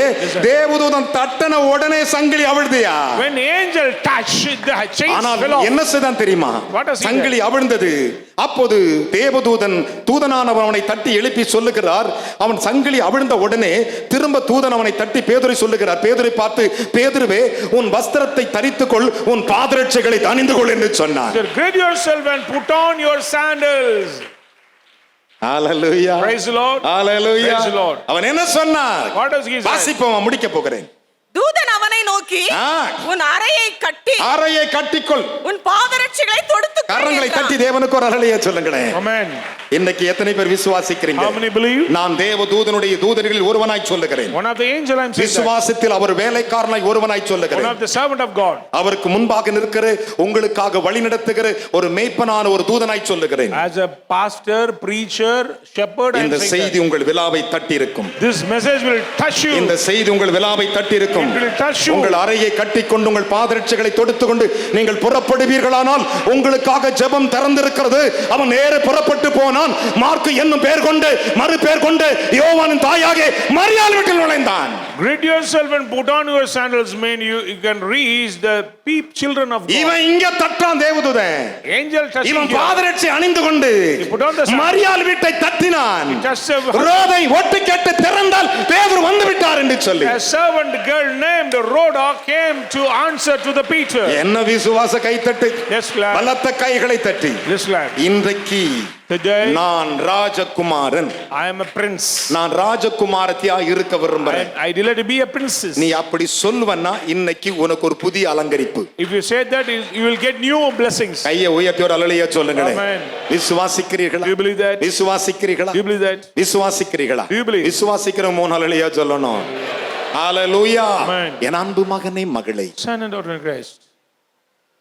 தேவதூதன் தட்டன உடனே சங்கிலி அவிழ்ந்தியா? When angel touched, the chains ஆனால் fell off. என்ன செய்தான் தெரியுமா? What does he சங்கிலி அவிழ்ந்தது. அப்போது தேவதூதன் தூதனானவன் அவனை தட்டி எழுப்பி சொல்லுகிறார். அவன் சங்கிலி அவிழ்ந்த உடனே திரும்ப தூதன் அவனை தட்டி பேதுரை சொல்லுகிறார். பேதுரை பார்த்து, பேதுருவே, உன் வஸ்திரத்தை தரித்துக்கொள், உன் பாதரட்சைகளை அணிந்து கொள் என்று சொன்னார். Gird yourself and put on your sandals. Hallelujah. Praise the Lord. Hallelujah. Praise the Lord. அவன் என்ன சொன்னார்? What does he say? வாசிப்போம், முடிக்க போகிறேன். தூதன் அவனை நோக்கி, உன் அறையை கட்டி, அறையை கட்டிக்கொள், உன் பாதரட்சைகளை தொடுத்துக்கொள். கரங்களை தட்டி தேவனுக்கு ஒரு ஹல்லேலூயா சொல்லுங்களேன். Amen. இன்னைக்கு எத்தனை பேர் விசுவாசிக்கிறீங்க? How many believe? நான் தேவதூதனுடைய தூதர்களில் ஒருவனாய் சொல்லுகிறேன். One of the angel I'm saying. விசுவாசத்தில் அவர் வேலைக்காரனாய் ஒருவனாய் One சொல்லுகிறேன். of the servant of God. அவருக்கு முன்பாக நிற்கிற உங்களுக்காக வழி நடத்துகிற ஒரு மேய்ப்பனான ஒரு தூதனாய் சொல்லுகிறேன். As a pastor, preacher, shepherd, I'm இந்த saying செய்தி உங்கள் விலாவை தட்டி இருக்கும். that. This message will touch you. இந்த செய்தி உங்கள் விலாவை தட்டி இருக்கும். It will touch you. உங்கள் அறையை கட்டிக்கொண்டு உங்கள் பாதரட்சைகளை தொடுத்துக்கொண்டு நீங்கள் புறப்படுவீர்களானால் உங்களுக்காக ஜெபம் திறந்திருக்கிறது. அவன் நேரே புறப்பட்டு போனான். மார்க்கு என்னும் பெயர் கொண்டு மறு பெயர் கொண்டு யோவானின் தாயாக மரியாள் வீட்டில் நுழைந்தான். Gird yourself and put on your sandals, man. You can reach the children of God. இவன் இங்க தட்டான் தேவதூதன். Angel touching இவன் here. பாதரட்சை அணிந்து கொண்டு He put on the sandals. மரியாள் வீட்டை தட்டினான். He touched the- ரோதை ஒட்டு கேட்டு திறந்தால் பேதுரு வந்து விட்டார் என்று சொல்லி A servant girl named Rhoda came to answer to the Peter. என்ன விசுவாச கைத்தட்டு, Yes, lad. பலத்த கைகளை தட்டி. Yes, lad. இன்றைக்கு Today, நான் ராஜகுமாரன், I am a prince. நான் ராஜகுமாரத்தியா இருக்க விரும்புறேன். I delight to be a princess. நீ அப்படி சொல்வன்னா இன்னைக்கு உனக்கு ஒரு புதிய அலங்கரிப்பு. If you say that, you will get new blessings. கையை உயர்த்தி ஒரு அல்லேலூயா சொல்லுங்களேன். Amen. விசுவாசிக்கிறீர்களா? Do you believe that? விசுவாசிக்கிறீர்களா? Do you believe that? விசுவாசிக்கிறீர்களா? Do you believe? விசுவாசிக்கிற மூணு அல்லேலூயா சொல்லணும். ஹalleluya. Amen. என் அன்பு மகனே மகளே, Son and daughter in Christ.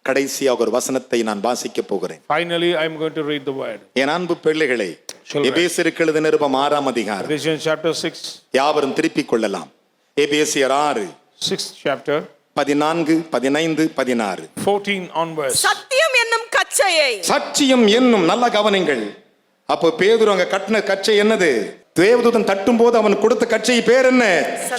கடைசியாக ஒரு வசனத்தை நான் வாசிக்க போகிறேன். Finally, I am going to read the word. என் அன்பு பிள்ளைகளே, எபேசியருக்கு எழுதின நிருபம் 6ஆம் அதிகாரம். Ephesians chapter 6. யாவரும் திருப்பிக் கொள்ளலாம். எபேசியர் 6 6th chapter. 14, 15, 16. 14 onwards. சத்தியம் என்னும் கச்சையை, சத்தியம் என்னும், நல்ல கவனிங்கள். அப்போ பேதுரு அங்க கட்டின கச்சை என்னது? தேவதூதன் தட்டும் போது அவன் கொடுத்த கச்சை பேர் என்ன?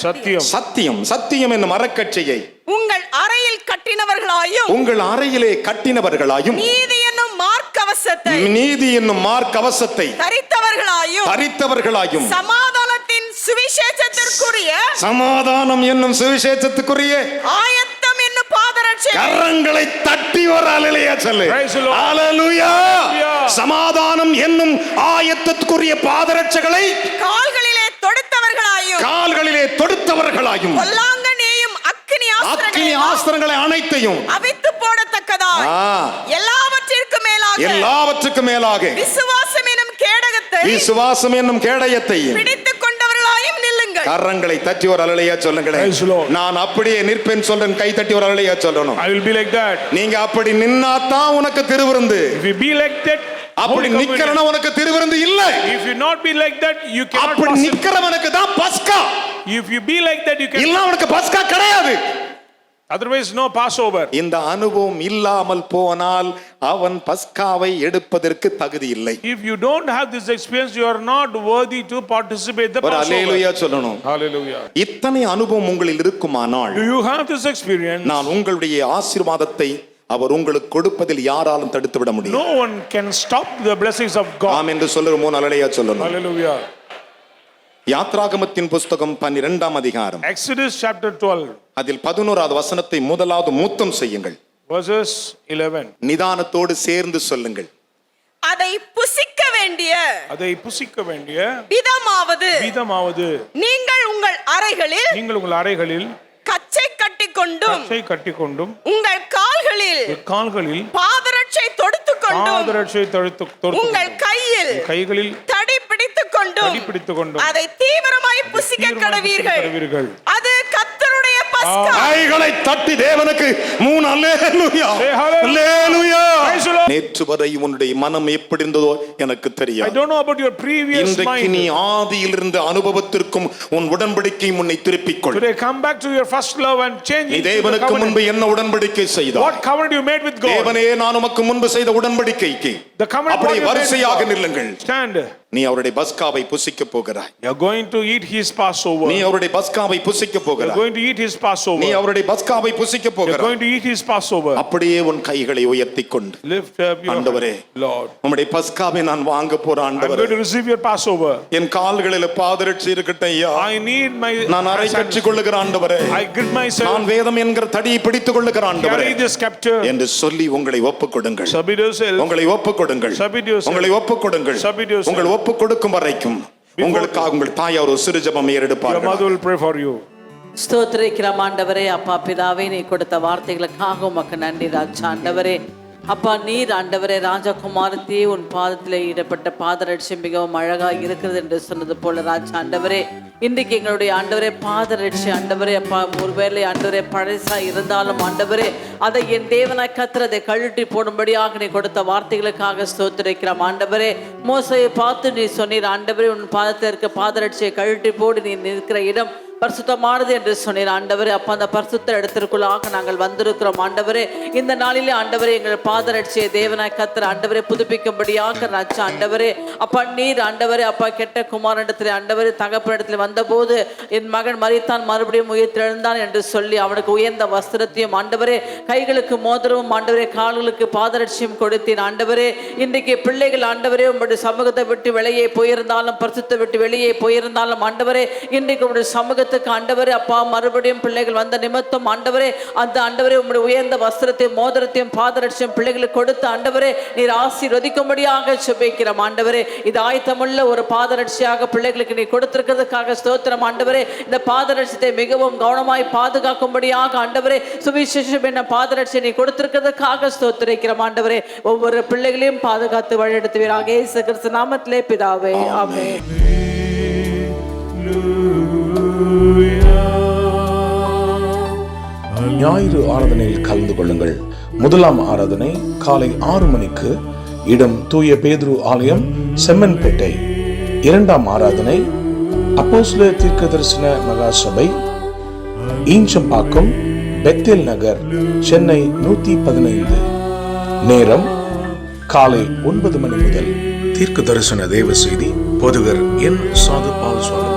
Satyam. சத்தியம். சத்தியம் என்னும் மரக்கச்சையை உங்கள் அறையில் கட்டினவர்களாயும், உங்கள் அறையிலே கட்டினவர்களாயும், நீதி என்னும் மார்க்கவசத்தை நீதி என்னும் மார்க்கவசத்தை தரித்தவர்களாயும், சமாதானத்தின் சுவிசேஷத்திற்குரிய, சமாதானம் என்னும் சுவிசேஷத்துக்குரிய ஆயத்தம் என்னும் பாதரட்சை. கரங்களை தட்டி ஒரு அல்லேலூயா சொல்லு. Praise the Lord. ஹalleluya. சமாதானம் என்னும் ஆயத்தத்துக்குரிய பாதரட்சைகளை கால்களிலே தொடுத்தவர்களாயும், கால்களிலே தொடுத்தவர்களாயும், பொல்லாங்கண்ணியையும் அக்கினி அக்கினி ஆஸ்திரங்களை அனைத்தையும் அவித்து போடத்தக்கதாய், எல்லாவற்றிற்கும் மேலாக, எல்லாவற்றுக்கும் மேலாக விசுவாசம் என்னும் கேடகத்தை, விசுவாசம் என்னும் கேடயத்தையும் பிடித்துக் கொண்டவர்களாயும் நில்லுங்கள். கரங்களை தட்டி ஒரு அல்லேலூயா சொல்லுங்களேன். Praise the Lord. நான் அப்படியே நிற்பேன் சொல்றேன். கை தட்டி ஒரு அல்லேலூயா சொல்லணும். I will be like that. நீங்க அப்படி நின்னாதான் உனக்கு திருவிருந்து. If you be like that, அப்படி நிக்கறனா உனக்கு திருவிருந்து இல்ல. if you not be like that, you cannot அப்படி pass it. நிக்கறவனுக்கு தான் பஸ்கா. If you be like that, you can. இல்ல உனக்கு பஸ்கா கிடையாது. Otherwise, no Passover. இந்த அனுபவம் இல்லாமல் போனால் அவன் பஸ்காவை எடுப்பதற்கு தகுதி இல்லை. If you don't have this experience, you are not worthy to participate the ஒரு Passover. அல்லேலூயா சொல்லணும். Hallelujah. இத்தனை அனுபவம் உங்களில் இருக்குமானால் Do you have this experience? நான் உங்களுடைய ஆசீர்வாதத்தை அவர் உங்களுக்கு கொடுப்பதில் யாராலும் தடுத்து விட முடியும். No one can stop the blessings of God. ஆம் என்று சொல்லுற மூணு அல்லேலூயா சொல்லணும். Hallelujah. யாத்ராகமத்தின் புஸ்தகம் 12ஆம் அதிகாரம். Exodus chapter 12. அதில் 11வது வசனத்தை முதலாவது முத்தம் செய்யுங்கள். Verses 11. நிதானத்தோடு சேர்ந்து சொல்லுங்கள். அதை புசிக்க வேண்டிய, அதை புசிக்க வேண்டிய விதமாவது நீங்கள் உங்கள் அறைகளில் கச்சை கட்டிக்கொண்டும் உங்கள் கால்களில் பாதரட்சை தொடுத்துக்கொண்டும் உங்கள் கைகளில் தடி பிடித்துக்கொண்டும் அதை தீவிரமாய் புசிக்க கடவீர்கள். அது கர்த்தருடைய பஸ்கா. கைகளை தட்டி தேவனுக்கு மூணு அல்லேலூயா. Say hallelujah. Hallelujah. Praise the Lord. நேற்று வரை உன்னுடைய மனம் எப்படி இருந்ததோ எனக்கு I தெரியாது. don't know about your previous இன்றைக்கு நீ mind. ஆதியில் இருந்த அனுபவத்திற்கும் உன் உடன்படிக்கை உன்னை திருப்பிக் கொள். Today come back to your first love and change நீ into the தேவனுக்கு covenant. முன்பு என்ன உடன்படிக்கை செய்தாய்? What covenant you made with God? தேவனே நான் உமக்கு முன்பு செய்த உடன்படிக்கைக்கு The covenant what அப்படி you made with வரிசையாக God. நில்லுங்கள். Stand. நீ அவருடைய பஸ்காவை புசிக்க போகிறாய். You are going to eat his Passover. நீ அவருடைய பஸ்காவை புசிக்க You are போகிறாய். going to eat his Passover. நீ அவருடைய பஸ்காவை புசிக்க You are போகிறாய். going to eat his Passover. அப்படியே உன் கைகளை உயர்த்திக் கொண்டு Lift up your ஆண்டவரே, hand. Lord, உம்முடைய பஸ்காவை நான் வாங்க போற I'm ஆண்டவரே, going to receive your Passover. என் கால்களில் பாதரட்சி இருக்கட்டும் ஐயா. I need my நான் அரை கட்டி கொள்ளுகிற ஆண்டவரே, I grip myself. நான் வேதம் என்கிற தடியை பிடித்துக் கொள்ளுகிற ஆண்டவரே Carry this scepter. என்று சொல்லி உங்களை ஒப்புக் கொடுங்கள். Submit yourself. உங்களை ஒப்புக் கொடுங்கள். Submit yourself. உங்களை ஒப்புக் கொடுங்கள். Submit yourself. உங்கள் ஒப்புக் கொடுக்கும் வரைக்கும் உங்களுக்காக உங்கள் தாயார் ஒரு சிறு ஜெபம் Your ஏறெடுப்பார்கள். mother will pray for you. ஸ்தோத்திரிக்கிறோம் ஆண்டவரே. அப்பா பிதாவே, நீ கொடுத்த வார்த்தைகளுக்காக உமக்கு நன்றி ராஜா. ஆண்டவரே அப்பா, நீர் ஆண்டவரே ராஜகுமாரத்தையே உன் பாதத்தில் ஈடப்பட்ட பாதரட்சி மிகவும் அழகாக இருக்கிறது என்று சொன்னது போல ராஜா. ஆண்டவரே இன்றைக்கு எங்களுடைய ஆண்டவரே பாதரட்சி ஆண்டவரே அப்பா, ஒருவேளை ஆண்டவரே பழசா இருந்தாலும் ஆண்டவரே அதை என் தேவனாய் கர்த்தர் அதை கழட்டி போடும்படியாக நீ கொடுத்த வார்த்தைகளுக்காக ஸ்தோத்திரிக்கிறோம் ஆண்டவரே. மோசையை பார்த்து நீ சொன்னீர் ஆண்டவரே, உன் பாதத்தில் இருக்க பாதரட்சியை கழட்டி போடு, நீ நிற்கிற இடம் பரிசுத்தமானது என்று சொன்னீர் ஆண்டவரே. அப்ப அந்த பரிசுத்த இடத்திற்குள்ளாக நாங்கள் வந்திருக்கிறோம் ஆண்டவரே. இந்த நாளிலே ஆண்டவரே எங்கள் பாதரட்சியை தேவனாய் கர்த்தர் ஆண்டவரே புதுப்பிக்கும்படியாக ராஜா. ஆண்டவரே அப்பா, நீர் ஆண்டவரே அப்பா கெட்ட குமாரனிடத்தில் ஆண்டவரே தகப்பனிடத்தில் வந்தபோது என் மகன் மரித்தான் மறுபடியும் உயிர்த்தெழுந்தான் என்று சொல்லி அவனுக்கு உயர்ந்த வஸ்திரத்தையும் ஆண்டவரே கைகளுக்கு மோதிரமும் ஆண்டவரே கால்களுக்கு பாதரட்சியும் கொடுத்தேன் ஆண்டவரே. இன்றைக்கு பிள்ளைகள் ஆண்டவரே உங்களுடைய சமூகத்தை விட்டு வெளியே போயிருந்தாலும் பரிசுத்தை விட்டு வெளியே போயிருந்தாலும் ஆண்டவரே இன்றைக்கு உங்களுடைய சமூக ஆண்டவரே அப்பா மறுபடியும் பிள்ளைகள் வந்த நிமித்தம் ஆண்டவரே அந்த ஆண்டவரே உம்முடைய உயர்ந்த வஸ்திரத்தையும் மோதிரத்தையும் பாதரட்சியும் பிள்ளைகளுக்கு கொடுத்து ஆண்டவரே நீர் ஆசீர்வதிக்கும்படியாக ஜெபிக்கிறோம் ஆண்டவரே. இது ஆயத்தமுள்ள ஒரு பாதரட்சியாக பிள்ளைகளுக்கு நீ கொடுத்திருக்கிறதுக்காக ஸ்தோத்திரம் ஆண்டவரே. இந்த பாதரட்சியத்தை மிகவும் கவனமாய் பாதுகாக்கும்படியாக ஆண்டவரே சுவிசேஷம் என்ன பாதரட்சியை நீ கொடுத்திருக்கிறதுக்காக ஸ்தோத்திரிக்கிறோம் ஆண்டவரே. ஒவ்வொரு பிள்ளைகளையும் பாதுகாத்து வழிநடத்துவீராக இயேசு கிறிஸ்து நாமத்திலே பிதாவே, ஆமென். ஞாயிறு ஆராதனையில் கலந்து கொள்ளுங்கள். முதலாம் ஆராதனை காலை 6 மணிக்கு, இடம் தூய பேதுரு ஆலயம், செம்மன்பேட்டை. இரண்டாம் ஆராதனை அப்போஸ்தலர் தீர்க்கதரிசன மகா சபை, ஈஞ்சம்பாக்கம், பெத்தேல் நகர், சென்னை 115. நேரம் காலை 9 மணி முதல். தீர்க்க தரிசன தேவ செய்தி போதகர் என் சாது பால் சுவாமி.